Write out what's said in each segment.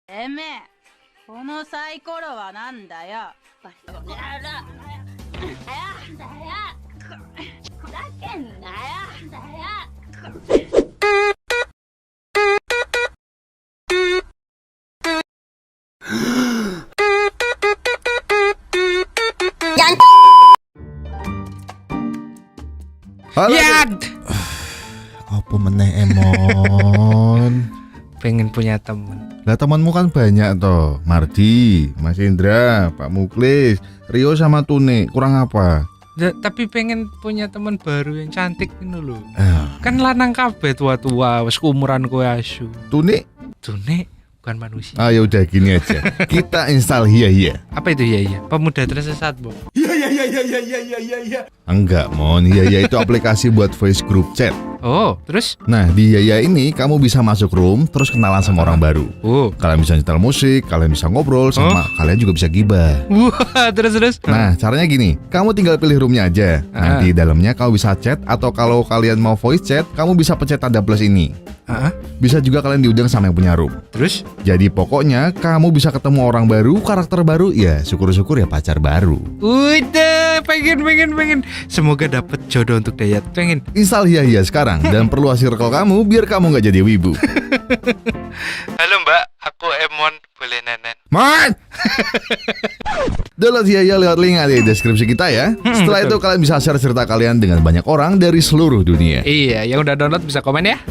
てめえ、このサイコロはなんだよ。バカ野郎。なんだよ。ふざけんなよ。Halo. Ya, Apa meneh Emon? pengen punya temen. Lah temanmu kan banyak toh. Mardi, Mas Indra, Pak Muklis, Rio sama Tune. Kurang apa? Tapi pengen punya temen baru yang cantik ini loh. Ah, Kan lanang kabeh tua-tua, wis umuran kowe asu. Tune. Tuh nek bukan manusia. Ah ya udah gini aja. Kita install Hiya. Apa itu ya? Pemuda tersesat, Bu. Enggak, Mon. Hiya itu aplikasi buat voice group chat. Oh, terus? Nah, di Hiya ini kamu bisa masuk room terus kenalan sama orang baru. Oh. Kalian bisa nyetel musik, kalian bisa ngobrol sama kalian juga bisa gibah. Wah, terus. Nah, caranya gini, kamu tinggal pilih roomnya aja. Nah, di dalamnya kamu bisa chat atau kalau kalian mau voice chat, kamu bisa pencet tanda plus ini. Bisa juga kalian diundang sama yang punya room. Terus? Jadi pokoknya kamu bisa ketemu orang baru, karakter baru, ya syukur-syukur ya pacar baru. Udah, pengen. Semoga dapet jodoh untuk Dayat. Pengen. Install Hiya sekarang dan perluas circle kamu biar kamu nggak jadi wibu. Halo Mbak, aku Emon, boleh nenen? Man! Download Hiya lewat link ada di deskripsi kita ya. Setelah itu kalian bisa share cerita kalian dengan banyak orang dari seluruh dunia. Iya, yang udah download bisa komen ya.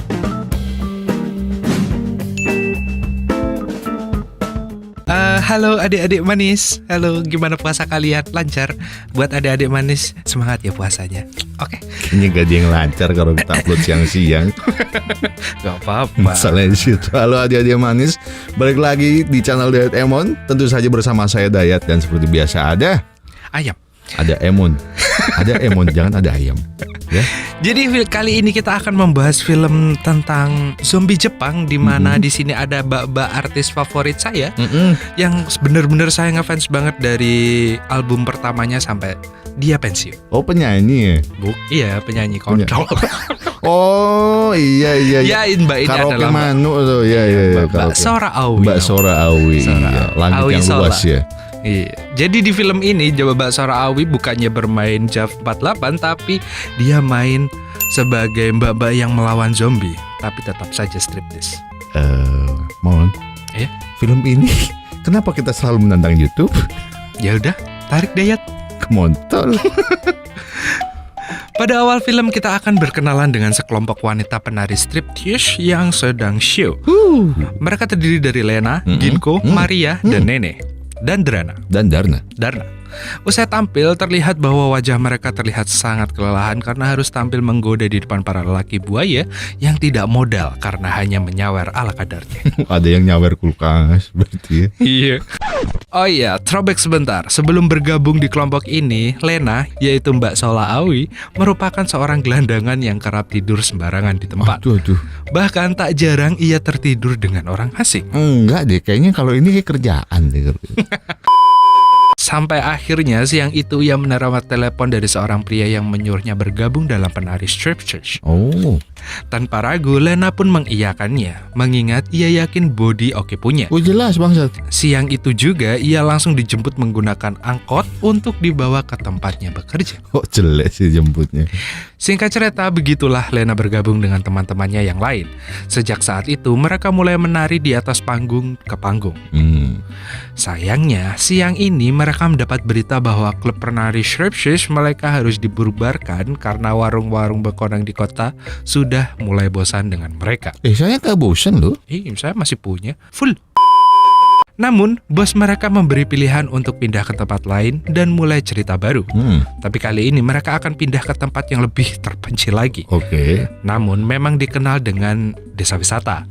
Halo adik-adik manis. Halo, gimana puasa kalian? Lancar? Buat adik-adik manis, semangat ya puasanya. Oke. Kayaknya gak ada yang lancar kalau kita upload siang-siang. Gak apa-apa. Masalahnya di situ. Halo adik-adik manis, balik lagi di channel Dayat Emon. Tentu saja bersama saya Dayat dan seperti biasa ada Emon. Ada Emon, jangan ada ayam. Ya. Jadi kali ini kita akan membahas film tentang zombie Jepang di mana di sini ada mbak-mbak artis favorit saya yang bener-bener saya ngefans banget dari album pertamanya sampai dia pensiun. Oh, penyanyi ya? Iya, penyanyi kontol. Oh, iya. Ya, Mbak ini Karaoke adalah Manu tuh, iya. Mbak Sora Awi. Mbak Sora Awi. Iya. Langit Awi yang Sola. luas ya. Iya. Jadi di film ini Mbak Sora Awi bukannya bermain Jav 48 tapi dia main sebagai mbak-mbak yang melawan zombie, tapi tetap saja striptease. Mon. Iya? Film ini kenapa kita selalu menantang YouTube? Ya udah, tarik Dayat. Kemontol. Pada awal film kita akan berkenalan dengan sekelompok wanita penari striptease yang sedang show. Mereka terdiri dari Lena, Ginko, Maria, dan Nene, dan Drana. Dan Darna. Usai tampil, terlihat bahwa wajah mereka terlihat sangat kelelahan karena harus tampil menggoda di depan para lelaki buaya yang tidak modal karena hanya menyawer ala kadarnya. Ada yang nyawer kulkas berarti ya. Iya. Oh iya, throwback sebentar. Sebelum bergabung di kelompok ini, Lena, yaitu Mbak Sola Awi, merupakan seorang gelandangan yang kerap tidur sembarangan di tempat. Aduh. Bahkan tak jarang ia tertidur dengan orang asing. Enggak deh, kayaknya kalau ini kayak kerjaan deh. Sampai akhirnya siang itu ia menerima telepon dari seorang pria yang menyuruhnya bergabung dalam penari striptease. Oh. Tanpa ragu, Lena pun mengiyakannya, mengingat ia yakin Body oke punya. Oh jelas bangsat. Siang itu juga ia langsung dijemput menggunakan angkot untuk dibawa ke tempatnya bekerja. Kok jelek sih jemputnya. Singkat cerita, begitulah Lena bergabung dengan teman-temannya yang lain. Sejak saat itu mereka mulai menari di atas panggung ke panggung. Sayangnya, siang ini mereka mendapat berita bahwa klub penari striptease mereka harus dibubarkan karena warung-warung berkonang di kota sudah mulai bosan dengan mereka. Saya gak bosan loh. Saya masih punya full. Namun, bos mereka memberi pilihan untuk pindah ke tempat lain dan mulai cerita baru. Tapi kali ini mereka akan pindah ke tempat yang lebih terpencil lagi. Oke. Namun memang dikenal dengan desa wisata.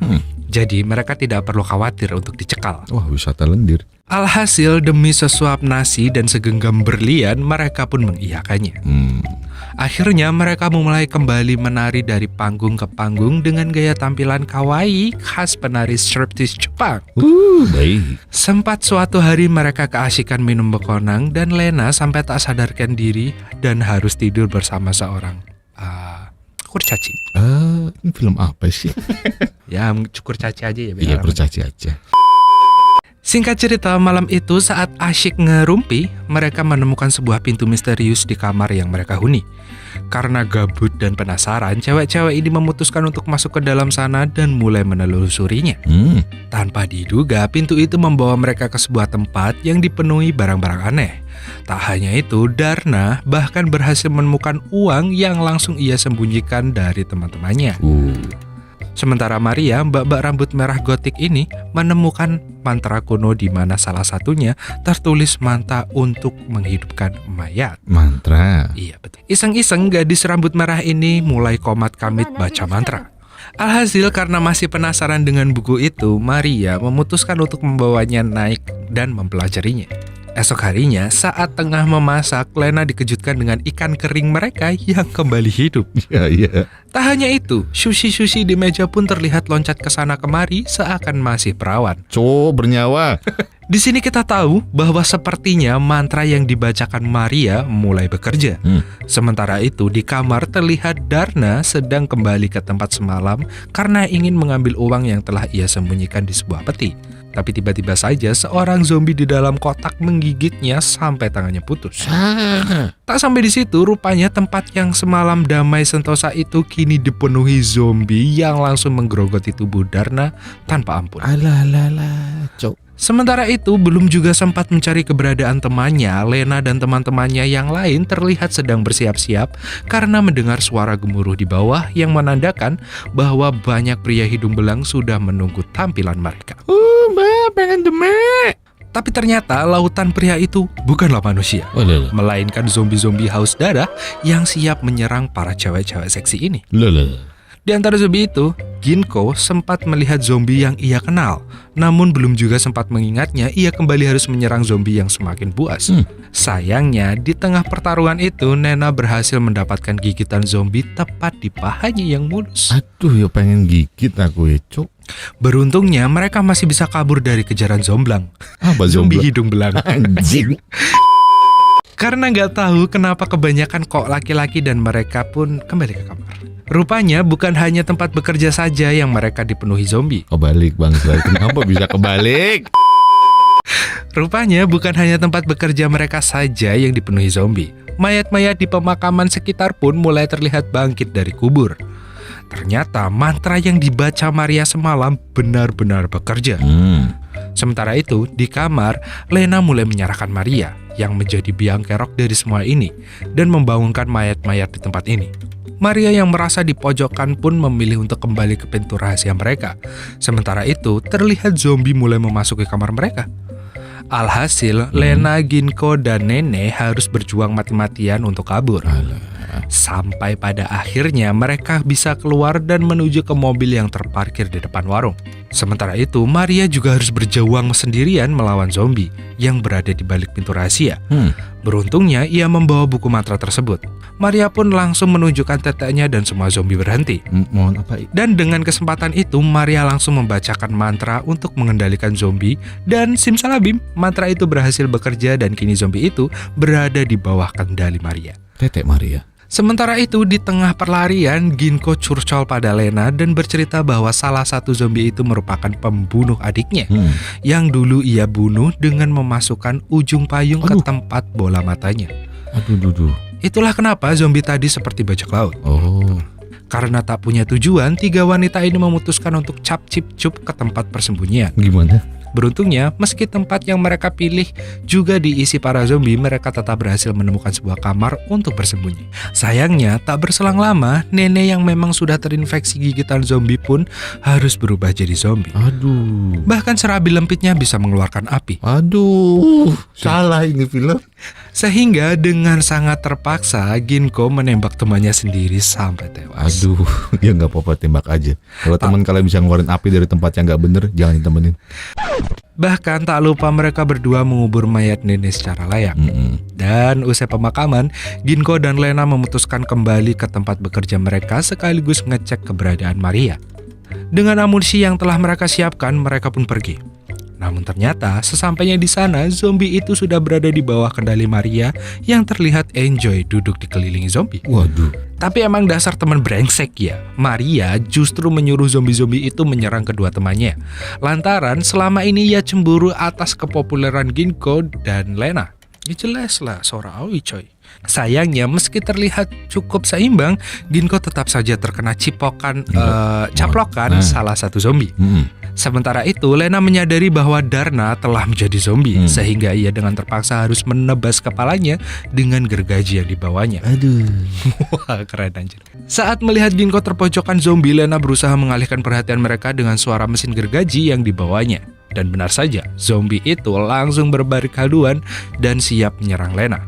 Jadi mereka tidak perlu khawatir untuk dicekal. Wah, wisata lendir. Alhasil demi sesuap nasi dan segenggam berlian, mereka pun mengiyakannya. Akhirnya mereka memulai kembali menari dari panggung ke panggung dengan gaya tampilan kawaii khas penari striptease Jepang. Baik. Sempat suatu hari mereka keasikan minum bekonang dan Lena sampai tak sadarkan diri dan harus tidur bersama seorang kurcaci. Ini film apa sih? Ya, cukur caci aja ya. Iya, kurcaci aja. Singkat cerita, malam itu saat asyik ngerumpi, mereka menemukan sebuah pintu misterius di kamar yang mereka huni. Karena gabut dan penasaran, cewek-cewek ini memutuskan untuk masuk ke dalam sana dan mulai menelusurinya. Tanpa diduga, pintu itu membawa mereka ke sebuah tempat yang dipenuhi barang-barang aneh. Tak hanya itu, Darna bahkan berhasil menemukan uang yang langsung ia sembunyikan dari teman-temannya. Sementara Maria, mbak-mbak rambut merah gotik ini menemukan mantra kuno di mana salah satunya tertulis mantra untuk menghidupkan mayat. Mantra? Iya betul. Iseng-iseng gadis rambut merah ini mulai komat kamit baca mantra. Alhasil karena masih penasaran dengan buku itu, Maria memutuskan untuk membawanya naik dan mempelajarinya. Esok harinya, saat tengah memasak, Lena dikejutkan dengan ikan kering mereka yang kembali hidup. Iya. Tak hanya itu, sushi-sushi di meja pun terlihat loncat ke sana kemari seakan masih perawan. Bernyawa. Di sini kita tahu bahwa sepertinya mantra yang dibacakan Maria mulai bekerja. Sementara itu, di kamar terlihat Darna sedang kembali ke tempat semalam karena ingin mengambil uang yang telah ia sembunyikan di sebuah peti. Tapi tiba-tiba saja seorang zombie di dalam kotak menggigitnya sampai tangannya putus. Tak sampai di situ, rupanya tempat yang semalam damai sentosa itu kini dipenuhi zombie yang langsung menggerogoti tubuh Darna tanpa ampun. Sementara itu, belum juga sempat mencari keberadaan temannya, Lena dan teman-temannya yang lain terlihat sedang bersiap-siap karena mendengar suara gemuruh di bawah yang menandakan bahwa banyak pria hidung belang sudah menunggu tampilan mereka. Mbak, pengen demek. Tapi ternyata lautan pria itu bukanlah manusia, melainkan zombie-zombie haus darah yang siap menyerang para cewek-cewek seksi ini. Di antara zombie itu, Ginko sempat melihat zombie yang ia kenal. Namun belum juga sempat mengingatnya, ia kembali harus menyerang zombie yang semakin buas. Sayangnya, di tengah pertarungan itu, Nena berhasil mendapatkan gigitan zombie tepat di pahanya yang mulus. Aduh, ya pengen gigit aku ya, Cok. Beruntungnya, mereka masih bisa kabur dari kejaran zomblang. Apa Zombie hidung belang. Anjing. Karena nggak tahu kenapa kebanyakan kok laki-laki dan mereka pun kembali ke kamar. Rupanya bukan hanya tempat bekerja saja yang mereka dipenuhi zombie. Kebalik bang, kenapa bisa kebalik? Rupanya bukan hanya tempat bekerja mereka saja yang dipenuhi zombie. Mayat-mayat di pemakaman sekitar pun mulai terlihat bangkit dari kubur. Ternyata mantra yang dibaca Maria semalam benar-benar bekerja. Sementara itu, di kamar, Lena mulai menyerahkan Maria yang menjadi biang kerok dari semua ini dan membangunkan mayat-mayat di tempat ini. Maria yang merasa di pojokan pun memilih untuk kembali ke pintu rahasia mereka. Sementara itu, terlihat zombie mulai memasuki kamar mereka. Alhasil, Lena, Ginko, dan Nene harus berjuang mati-matian untuk kabur. Sampai pada akhirnya mereka bisa keluar dan menuju ke mobil yang terparkir di depan warung. Sementara itu, Maria juga harus berjuang sendirian melawan zombie yang berada di balik pintu rahasia. Beruntungnya, ia membawa buku mantra tersebut. Maria pun langsung menunjukkan teteknya dan semua zombie berhenti. Mohon apa? Dan dengan kesempatan itu, Maria langsung membacakan mantra untuk mengendalikan zombie. Dan simsalabim, mantra itu berhasil bekerja dan kini zombie itu berada di bawah kendali Maria. Tetek Maria. Sementara itu, di tengah perlarian, Ginko curcol pada Lena dan bercerita bahwa salah satu zombie itu merupakan pembunuh adiknya yang dulu ia bunuh dengan memasukkan ujung payung ke tempat bola matanya. Itulah kenapa zombie tadi seperti bajak laut. Karena tak punya tujuan, 3 wanita ini memutuskan untuk cap-cip-cup ke tempat persembunyian. Gimana? Beruntungnya, meski tempat yang mereka pilih juga diisi para zombie, mereka tetap berhasil menemukan sebuah kamar untuk bersembunyi. Sayangnya, tak berselang lama, Nenek yang memang sudah terinfeksi gigitan zombie pun harus berubah jadi zombie. Bahkan serabi lempitnya bisa mengeluarkan api. Salah ini film. Sehingga dengan sangat terpaksa, Ginko menembak temannya sendiri sampai tewas. Ya nggak apa-apa, tembak aja. Kalau teman kalian bisa ngeluarin api dari tempat yang nggak bener, jangan ditemenin. Bahkan tak lupa mereka berdua mengubur mayat Nenek secara layak. Dan usai pemakaman, Ginko dan Lena memutuskan kembali ke tempat bekerja mereka sekaligus ngecek keberadaan Maria. Dengan amunisi yang telah mereka siapkan, mereka pun pergi. Namun ternyata sesampainya di sana, zombie itu sudah berada di bawah kendali Maria yang terlihat enjoy duduk dikelilingi zombie. Waduh. Tapi emang dasar teman brengsek ya. Maria justru menyuruh zombie-zombie itu menyerang kedua temannya. Lantaran selama ini ia cemburu atas kepopuleran Ginko dan Lena. Ya jelas lah, Sora Aoi coy. Sayangnya meski terlihat cukup seimbang, Ginko tetap saja terkena caplokan salah satu zombie. Sementara itu, Lena menyadari bahwa Darna telah menjadi zombie, sehingga ia dengan terpaksa harus menebas kepalanya dengan gergaji yang dibawanya. Aduh. Wah, keren anjir. Saat melihat Ginko terpojokan zombie, Lena berusaha mengalihkan perhatian mereka dengan suara mesin gergaji yang dibawanya. Dan benar saja, zombie itu langsung berbarik haluan dan siap menyerang Lena.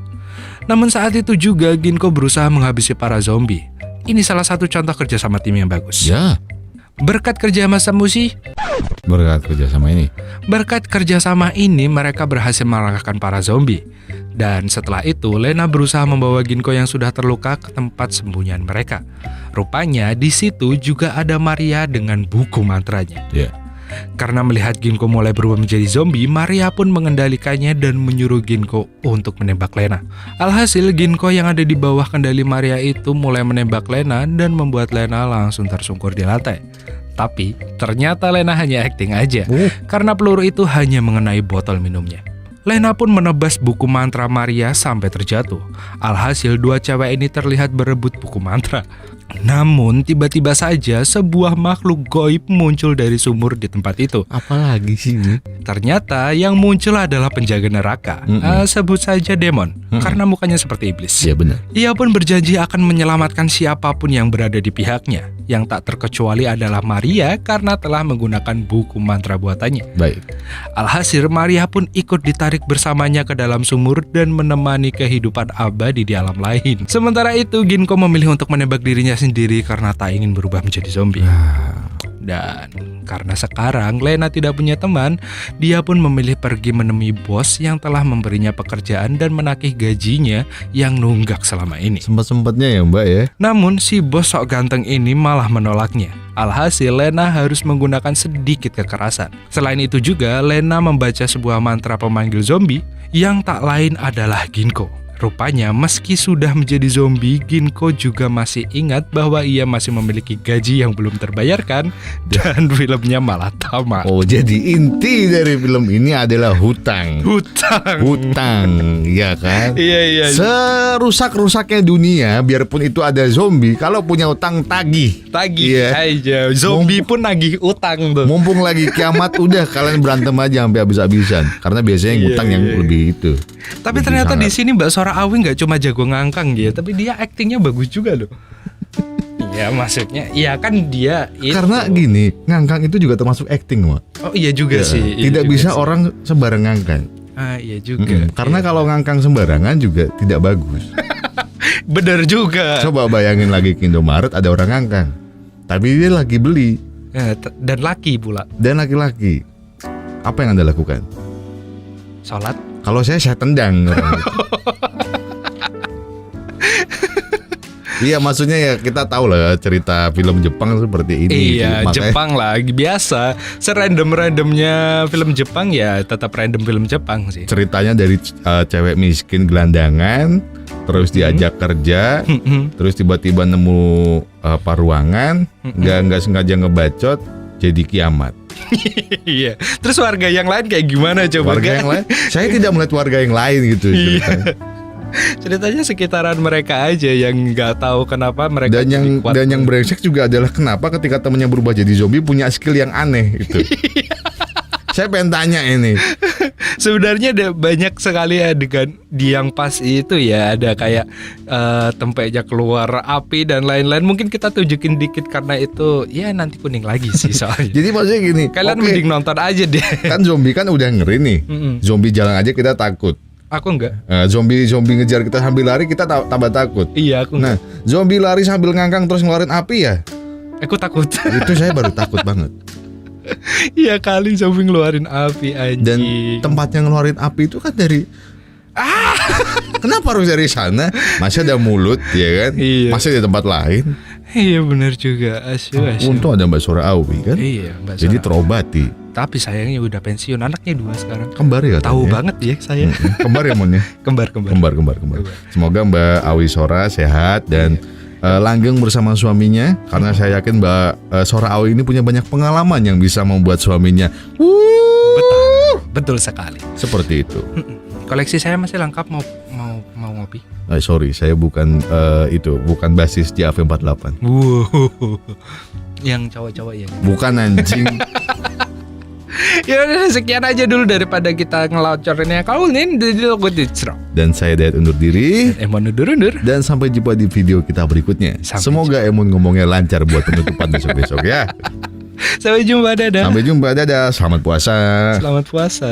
Namun saat itu juga Ginko berusaha menghabisi para zombie. Ini salah satu contoh kerjasama tim yang bagus. Ya. Berkat kerjasama ini mereka berhasil mengalahkan para zombie. Dan setelah itu Lena berusaha membawa Ginko yang sudah terluka ke tempat sembunyian mereka. Rupanya di situ juga ada Maria dengan buku mantranya. Karena melihat Ginko mulai berubah menjadi zombie, Maria pun mengendalikannya dan menyuruh Ginko untuk menembak Lena. Alhasil Ginko yang ada di bawah kendali Maria itu mulai menembak Lena dan membuat Lena langsung tersungkur di lantai. Tapi ternyata Lena hanya acting aja, karena peluru itu hanya mengenai botol minumnya. Lena pun menebas buku mantra Maria sampai terjatuh. Alhasil dua cewek ini terlihat berebut buku mantra. Namun tiba-tiba saja sebuah makhluk goib muncul dari sumur di tempat itu. Apalagi sih ini? Ternyata yang muncul adalah penjaga neraka. Sebut saja demon, karena mukanya seperti iblis. Iya benar. Ia pun berjanji akan menyelamatkan siapapun yang berada di pihaknya. Yang tak terkecuali adalah Maria karena telah menggunakan buku mantra buatannya. Baik. Alhasil Maria pun ikut ditarik bersamanya ke dalam sumur dan menemani kehidupan abadi di alam lain. Sementara itu Ginko memilih untuk menembak dirinya sendiri karena tak ingin berubah menjadi zombie. Dan karena sekarang Lena tidak punya teman, dia pun memilih pergi menemui bos yang telah memberinya pekerjaan dan menagih gajinya yang nunggak selama ini. Sempat-sempatnya ya Mbak ya. Namun si bos sok ganteng ini malah menolaknya. Alhasil Lena harus menggunakan sedikit kekerasan. Selain itu juga Lena membaca sebuah mantra pemanggil zombie yang tak lain adalah Ginko. Rupanya meski sudah menjadi zombie, Ginko juga masih ingat bahwa ia masih memiliki gaji yang belum terbayarkan dan filmnya malah tamat. Oh, jadi inti dari film ini adalah hutang. Hutang, ya kan? Iya. Serusak-rusaknya dunia, biarpun itu ada zombie, kalau punya hutang tagih. Iya. Aja. Zombie pun nagih utang tuh. Mumpung lagi kiamat, udah kalian berantem aja sampai habis-habisan. Karena biasanya yang hutang yang lebih itu. Tapi lebih ternyata sangat. di sini Mbak Sora Awi nggak cuma jago ngangkang gitu, tapi dia aktingnya bagus juga loh. Ya maksudnya, ya kan dia itu. Karena gini, ngangkang itu juga termasuk acting, Mak. Oh iya juga sih. Tidak bisa orang sembarang ngangkang. Iya juga. Karena kalau ngangkang sembarangan juga tidak bagus. Bener juga. Coba bayangin lagi ke Indomaret ada orang ngangkang, tapi dia lagi beli. Dan laki pula. Dan laki-laki. Apa yang Anda lakukan? Sholat. Kalau saya tendang orang itu. Iya, maksudnya ya kita tahu lah cerita film Jepang seperti ini. Iya, makanya, Jepang lah biasa. Serandom-randomnya film Jepang ya tetap random film Jepang sih. ceritanya dari cewek miskin gelandangan, terus diajak kerja, terus tiba-tiba nemu ruangan, nggak sengaja ngebacot, jadi kiamat. Iya. Terus warga yang lain kayak gimana coba? Warga yang lain, saya tidak melihat warga yang lain gitu ceritanya. Ceritanya sekitaran mereka aja yang nggak tahu kenapa mereka dan yang brengsek juga adalah kenapa ketika temennya berubah jadi zombie punya skill yang aneh itu. Saya pengen tanya ini. Sebenarnya ada banyak sekali adegan di yang pas itu ya, ada kayak tempatnya keluar api dan lain-lain. Mungkin kita tunjukin dikit karena itu ya nanti kuning lagi sih soalnya. Jadi maksudnya gini, kalian mending nonton aja deh. Kan zombie kan udah ngeri nih. Zombie jalan aja kita takut. Aku enggak. Zombie ngejar kita sambil lari kita tambah takut. Iya aku enggak. Nah, zombie lari sambil ngangkang terus ngeluarin api ya. Aku takut. Itu saya baru takut banget. Iya kali zombie ngeluarin api anjing. Dan tempat yang ngeluarin api itu kan dari kenapa harus dari sana? Masih ada mulut ya kan? Iya. Masih di tempat lain. Iya benar juga. Asyik. Untung ada Mbak Sora Awi kan? Iya, Mbak Sora. Jadi terobati. Tapi sayangnya udah pensiun, anaknya 2 sekarang. Kembar ya? Tahu katanya? banget ya saya. Kembar ya Mon ya? Kembar. Semoga Mbak Awi Sora sehat dan langgeng bersama suaminya. Karena saya yakin Mbak Sora Awi ini punya banyak pengalaman yang bisa membuat suaminya Betul sekali. seperti itu. Koleksi saya masih lengkap, mau ngopi. Sorry, saya bukan bukan basis JAV48. Wow. Yang cowok-cowok ya. Bukan anjing. Ya udah, sekian aja dulu daripada kita ngelocorinnya. Kau nih di logo Dicro. Dan saya Dayat undur diri. Emon undur. Dan sampai jumpa di video kita berikutnya. Semoga Emon ngomongnya lancar buat penutupan besok-besok ya. Sampai jumpa, dadah. Sampai jumpa, dadah. Selamat puasa. Selamat puasa.